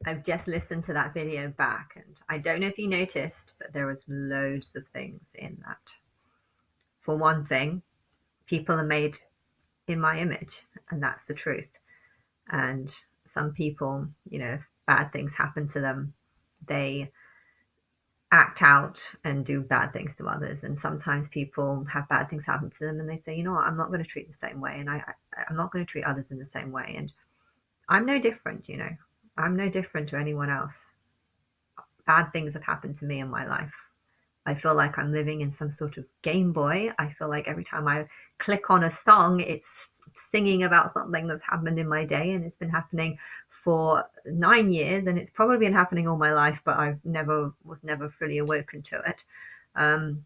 I've just listened to that video back, and I don't know if you noticed, but there was loads of things in that. For one thing, people are made in my image, and that's the truth. And some people, if bad things happen to them, they act out and do bad things to others. And sometimes people have bad things happen to them and they say, you know what, I'm not going to treat the same way, and I'm not going to treat others in the same way. And I'm no different. I'm no different to anyone else. Bad things have happened to me in my life. I feel like I'm living in some sort of Game Boy. I feel like every time I click on a song, it's singing about something that's happened in my day, and it's been happening for 9 years, and it's probably been happening all my life, but was never fully awoken to it. Um,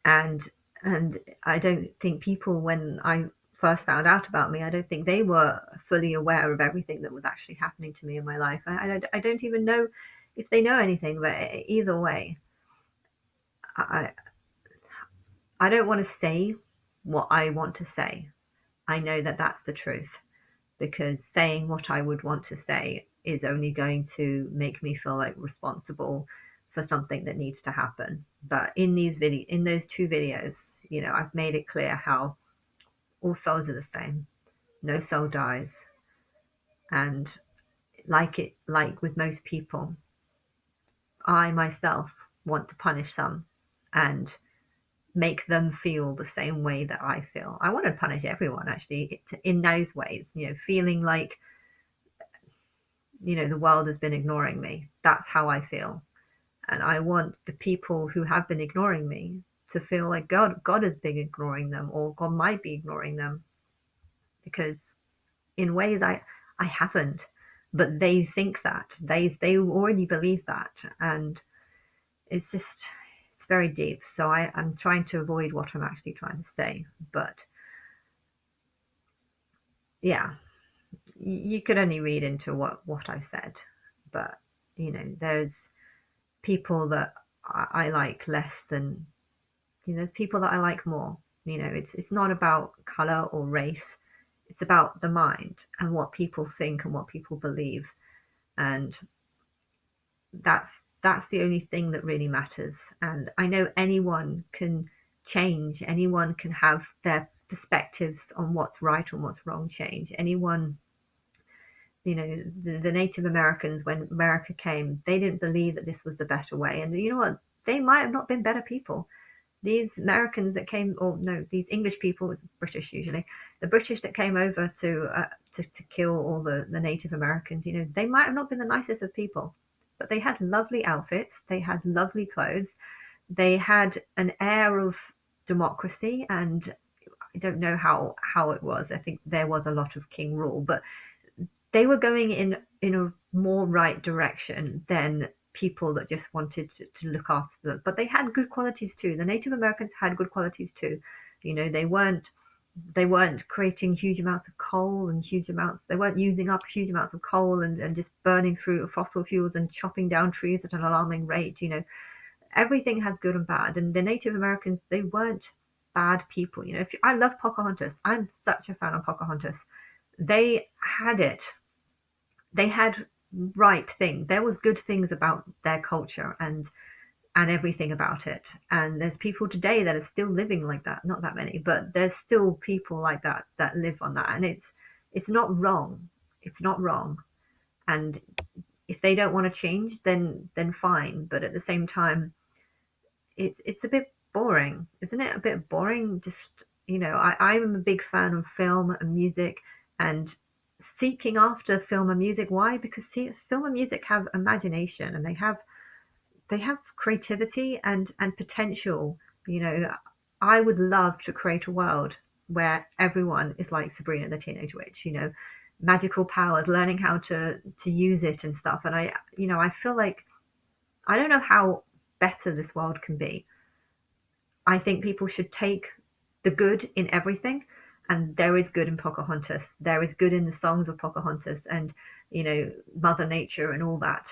and and I don't think people, when I first found out about me, I don't think they were fully aware of everything that was actually happening to me in my life. I don't even know if they know anything, but either way, I I don't want to say what I want to say. I know that that's the truth, because saying what I would want to say is only going to make me feel like responsible for something that needs to happen. But in those two videos, I've made it clear how all souls are the same. No soul dies. And like with most people, I myself want to punish some and make them feel the same way that I feel. I want to punish everyone actually in those ways, feeling like, the world has been ignoring me. That's how I feel. And I want the people who have been ignoring me to feel like God has been ignoring them, or God might be ignoring them, because in ways I haven't, but they think that they already believe that, and it's very deep. So I'm trying to avoid what I'm actually trying to say, but yeah, you could only read into what I've said, but there's people that I like less than, there's people that I like more. It's not about color or race. It's about the mind and what people think and what people believe, and that's the only thing that really matters. And I know anyone can change. Anyone can have their perspectives on what's right and what's wrong change. Anyone, the Native Americans, when America came, they didn't believe that this was the better way. And you know what? They might have not been better people. These Americans that came, or no, these English people, it's British usually, the British that came over to kill all the Native Americans, they might have not been the nicest of people, but they had lovely outfits, they had lovely clothes, they had an air of democracy, and I don't know how it was. I think there was a lot of king rule, but they were going in a more right direction than people that just wanted to look after them. But they had good qualities too. The Native Americans had good qualities too. They weren't creating huge amounts of coal and they weren't using up huge amounts of coal and just burning through fossil fuels and chopping down trees at an alarming rate. Everything has good and bad. And the Native Americans, they weren't bad people. I love Pocahontas. I'm such a fan of Pocahontas. They had it. They had right thing. There was good things about their culture and everything about it. And there's people today that are still living like that. Not that many, but there's still people like that live on that. And it's not wrong. It's not wrong. And if they don't want to change, then fine. But at the same time, it's a bit boring, isn't it? A bit boring. Just I'm a big fan of film and music, and seeking after film and music. Why? Because film and music have imagination, and they have creativity and potential. I would love to create a world where everyone is like Sabrina the Teenage Witch. Magical powers, learning how to use it and stuff. And I feel like I don't know how better this world can be. I think people should take the good in everything, and there is good in Pocahontas. There is good in the songs of Pocahontas, and Mother Nature and all that.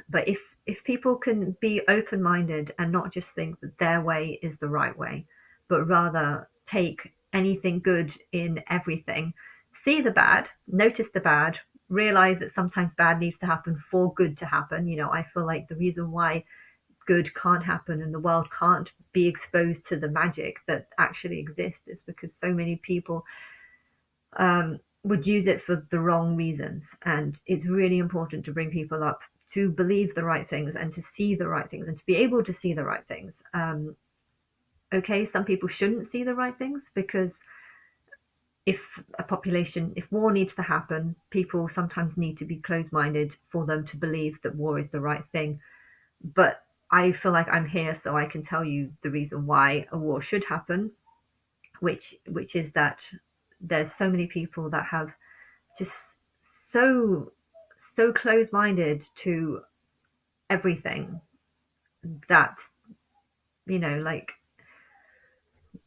But if people can be open-minded and not just think that their way is the right way, but rather take anything good in everything, see the bad, notice the bad, realize that sometimes bad needs to happen for good to happen. You know, I feel like the reason why good can't happen and the world can't be exposed to the magic that actually exists is because so many people would use it for the wrong reasons. And it's really important to bring people up to believe the right things and to see the right things and to be able to see the right things. Okay, some people shouldn't see the right things because if war needs to happen, people sometimes need to be closed-minded for them to believe that war is the right thing. But I feel like I'm here so I can tell you the reason why a war should happen, which is that there's so many people that have just so close-minded to everything that, you know, like,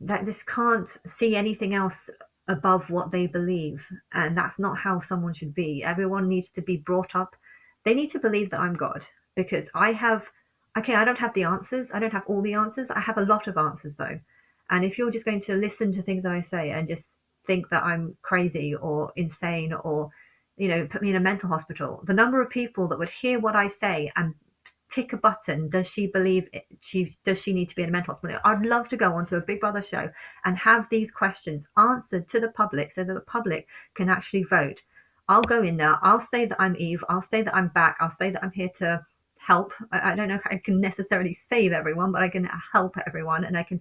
that just can't see anything else above what they believe. And that's not how someone should be. Everyone needs to be brought up. They need to believe that I'm God, because I don't have the answers. I don't have all the answers. I have a lot of answers though. And if you're just going to listen to things I say and just think that I'm crazy or insane or, you know, put me in a mental hospital, the number of people that would hear what I say and tick a button, does she believe does she need to be in a mental hospital? I'd love to go onto a Big Brother show and have these questions answered to the public so that the public can actually vote. I'll go in there, I'll say that I'm Eve, I'll say that I'm back, I'll say that I'm here to help. I don't know if I can necessarily save everyone, but I can help everyone, and I can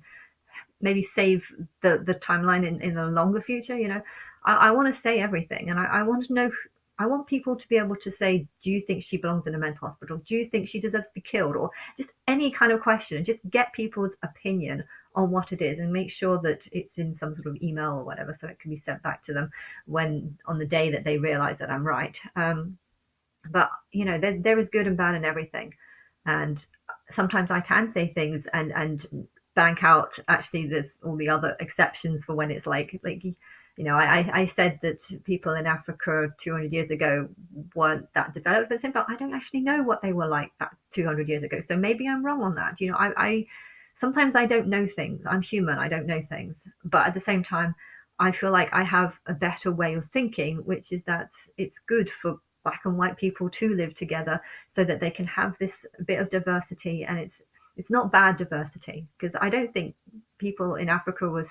maybe save the timeline in the longer future. You know, I want to say everything, and I want to know. I want people to be able to say, do you think she belongs in a mental hospital? Do you think she deserves to be killed? Or just any kind of question, and just get people's opinion on what it is, and make sure that it's in some sort of email or whatever, so it can be sent back to them when on the day that they realize that I'm right. But you know, there is good and bad in everything, and sometimes I can say things and bank out. Actually, there's all the other exceptions for when it's like, you know, I said that people in Africa 200 years ago weren't that developed, but at the same time, I don't actually know what they were like that 200 years ago. So maybe I'm wrong on that. You know, I sometimes I don't know things. I'm human. I don't know things, but at the same time, I feel like I have a better way of thinking, which is that it's good for black and white people to live together so that they can have this bit of diversity. And it's not bad diversity, because I don't think people in Africa were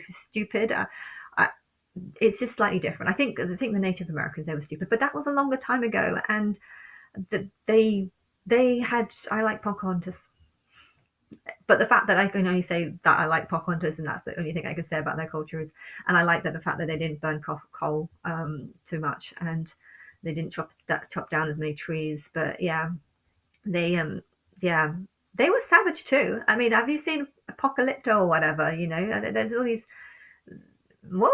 stupid. I, it's just slightly different. I think the Native Americans, they were stupid, but that was a longer time ago, and they had. I like Pocahontas, but the fact that I can only say that I like Pocahontas and that's the only thing I can say about their culture is, and I like that the fact that they didn't burn coal too much, and they didn't chop down as many trees. But yeah, they yeah, they were savage too. I mean, have you seen Apocalypto or whatever? You know, there's all these whoa,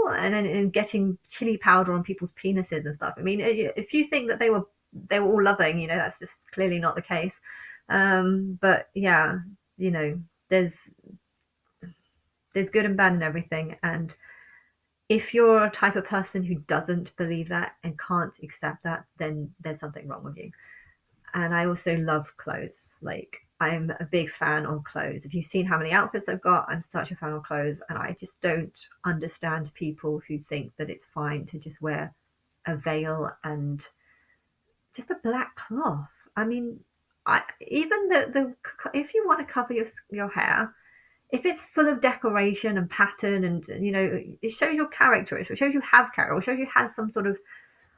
and then and getting chili powder on people's penises and stuff. I mean, if you think that they were all loving, you know, that's just clearly not the case. But yeah, you know, there's good and bad in everything, and if you're a type of person who doesn't believe that and can't accept that, then there's something wrong with you. And I also love clothes. Like, I'm a big fan on clothes. If you've seen how many outfits I've got, I'm such a fan of clothes, and I just don't understand people who think that it's fine to just wear a veil and just a black cloth. I mean, even the if you want to cover your hair, if it's full of decoration and pattern, and you know, it shows your character, it shows you have character, it shows you have some sort of.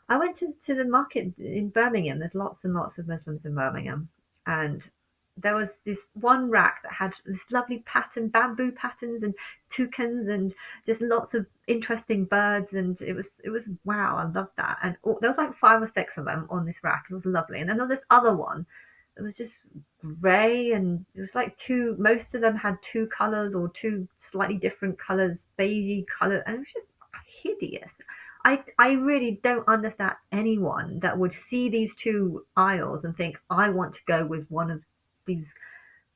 I went to the market in Birmingham. There's lots and lots of Muslims in Birmingham, and there was this one rack that had this lovely pattern, bamboo patterns and toucans, and just lots of interesting birds, and it was wow, I loved that. And there was like 5 or 6 of them on this rack. It was lovely. And then there was this other one that was just grey, and it was like most of them had 2 colors or 2 slightly different colors, beigey color, and it was just hideous. I really don't understand anyone that would see these 2 aisles and think, I want to go with one of these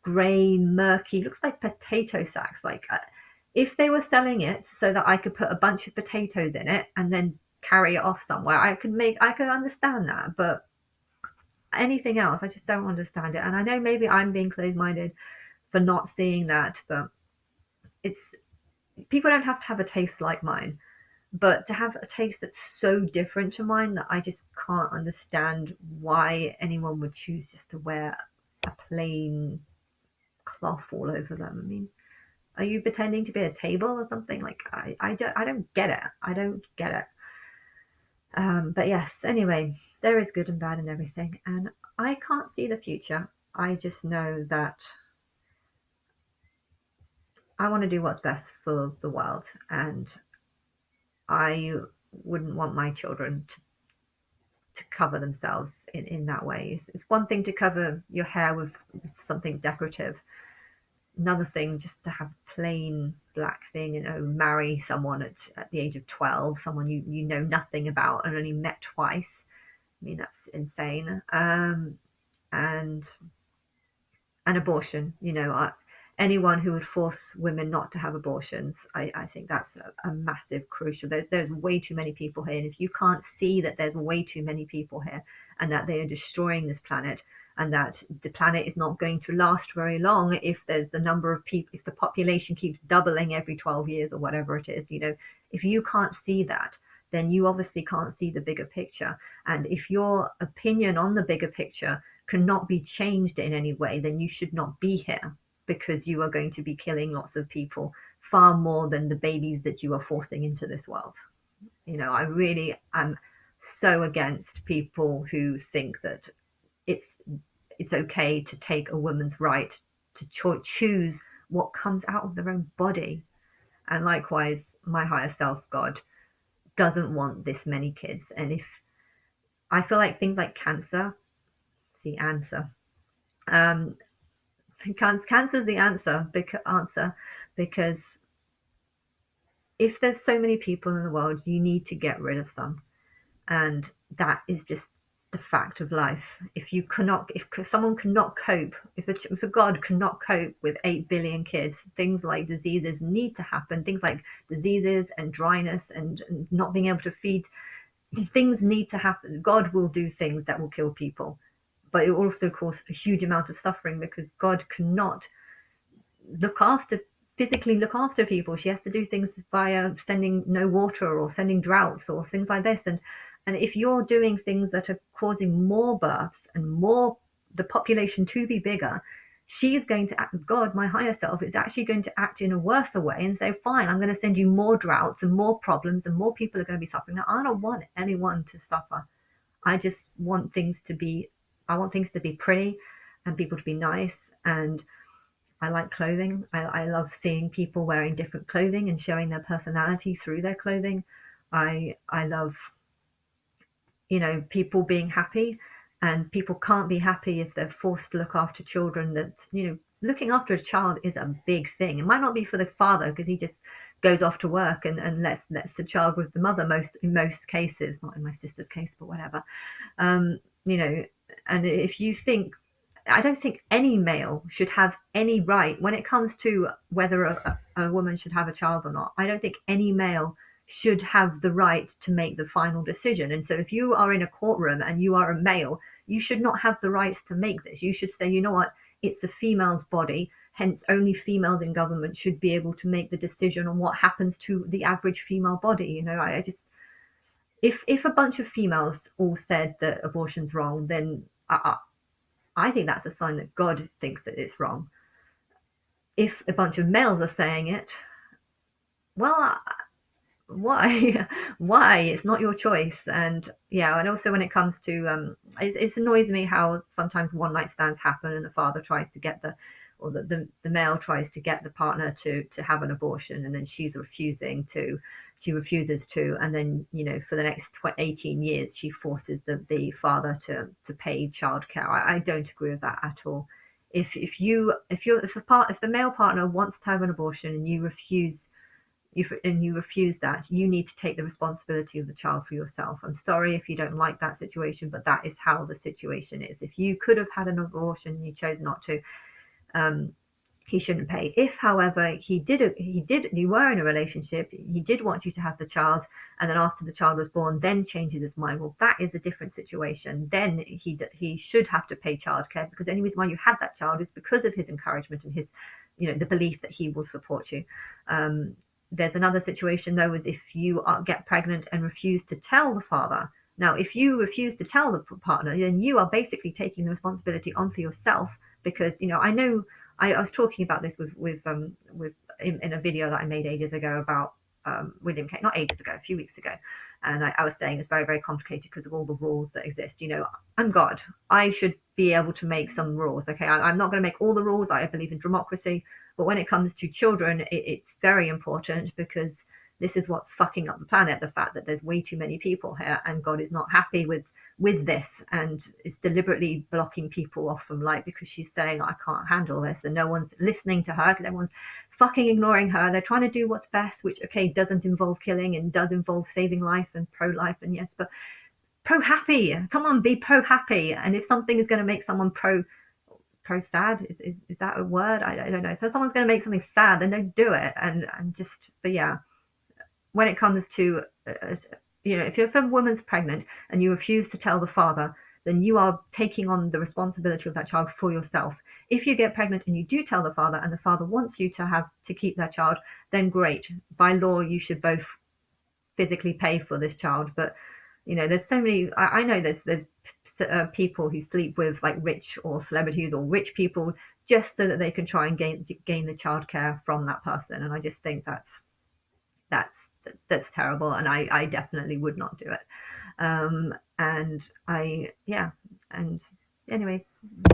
grey, murky, looks like potato sacks. Like, if they were selling it so that I could put a bunch of potatoes in it and then carry it off somewhere, I could understand that. But anything else, I just don't understand it. And I know maybe I'm being closed-minded for not seeing that, but it's people don't have to have a taste like mine. but to have a taste that's so different to mine that I just can't understand why anyone would choose just to wear a plain cloth all over them. I mean, are you pretending to be a table or something? Like, I don't get it. I don't get it. But yes, anyway, there is good and bad in everything, and I can't see the future. I just know that I want to do what's best for the world, and I wouldn't want my children to cover themselves in that way. It's one thing to cover your hair with something decorative. Another thing just to have plain black thing and marry someone at the age of 12, someone you know nothing about and only met twice. I mean, that's insane. And an abortion, anyone who would force women not to have abortions, I think that's a massive crucial. There's way too many people here, and if you can't see that there's way too many people here and that they are destroying this planet, and that the planet is not going to last very long if there's the number of people, if the population keeps doubling every 12 years or whatever it is, if you can't see that, then you obviously can't see the bigger picture. And if your opinion on the bigger picture cannot be changed in any way, then you should not be here, because you are going to be killing lots of people, far more than the babies that you are forcing into this world. I really am so against people who think that it's it's okay to take a woman's right to choose what comes out of their own body. And likewise, my higher self, God, doesn't want this many kids. And if I feel like things like cancer, it's the answer. Um, Cancer's the answer because if there's so many people in the world, you need to get rid of some, and that is just the fact of life. If someone cannot cope, if a god cannot cope with 8 billion kids, things like diseases need to happen. Things like diseases and dryness and not being able to feed, things need to happen. God will do things that will kill people, but it will also cause a huge amount of suffering because God cannot look after physically look after people. She has to do things via sending no water or sending droughts or things like this. And if you're doing things that are causing more births and more the population to be bigger, she's going to act. God, my higher self, is actually going to act in a worse way and say, fine, I'm going to send you more droughts and more problems and more people are going to be suffering. Now, I don't want anyone to suffer. I just want things to be, I want things to be pretty and people to be nice. And I like clothing. I love seeing people wearing different clothing and showing their personality through their clothing. I love, people being happy, and people can't be happy if they're forced to look after children. That, looking after a child is a big thing. It might not be for the father because he just goes off to work and lets the child with the mother in most cases, not in my sister's case, but whatever. Um, you know, and if you think, I don't think any male should have any right when it comes to whether a woman should have a child or not. I don't think any male should have the right to make the final decision. And so if you are in a courtroom and you are a male, you should not have the rights to make this. You should say, you know what, it's a female's body, hence only females in government should be able to make the decision on what happens to the average female body. I just, if a bunch of females all said that abortion's wrong, then I think that's a sign that God thinks that it's wrong. If a bunch of males are saying it, well, why? Why? It's not your choice. And yeah, and also when it comes to, it annoys me how sometimes one night stands happen and the father tries to get the male tries to get the partner to have an abortion, and then she refuses to, and then for the next 18 years she forces the father to pay childcare. I don't agree with that at all. If the male partner wants to have an abortion and you refuse that, you need to take the responsibility of the child for yourself. I'm sorry if you don't like that situation, but that is how the situation is. If you could have had an abortion and you chose not to, he shouldn't pay. If, however, you were in a relationship, he did want you to have the child, and then after the child was born, then changes his mind, well, that is a different situation. Then he should have to pay childcare, because the only reason why you had that child is because of his encouragement and his, the belief that he will support you. There's another situation though, is if you get pregnant and refuse to tell the father. Now, if you refuse to tell the partner, then you are basically taking the responsibility on for yourself, because I know I was talking about this with in a video that I made ages ago about William Kane, not ages ago, a few weeks ago, and I was saying it's very, very complicated because of all the rules that exist. I'm God. I should be able to make some rules. Okay, I'm not going to make all the rules. I believe in democracy, but when it comes to children, it's very important, because this is what's fucking up the planet. The fact that there's way too many people here, and God is not happy with this, and is deliberately blocking people off from light, because she's saying, I can't handle this, and no one's listening to her. Everyone's fucking ignoring her. They're trying to do what's best, which, okay, doesn't involve killing and does involve saving life and pro-life, and yes, but pro-happy. Come on, be pro-happy. And if something is going to make someone pro-sad, is that a word? I don't know. If someone's going to make something sad, then don't do it. And just, but yeah, when it comes to if a woman's pregnant and you refuse to tell the father, then you are taking on the responsibility of that child for yourself. If you get pregnant and you do tell the father, and the father wants you to keep that child, then great. By law, you should both physically pay for this child. But there's so many. I know there's people who sleep with like rich or celebrities or rich people just so that they can try and gain the childcare from that person. And I just think that's terrible, and I definitely would not do it. And anyway.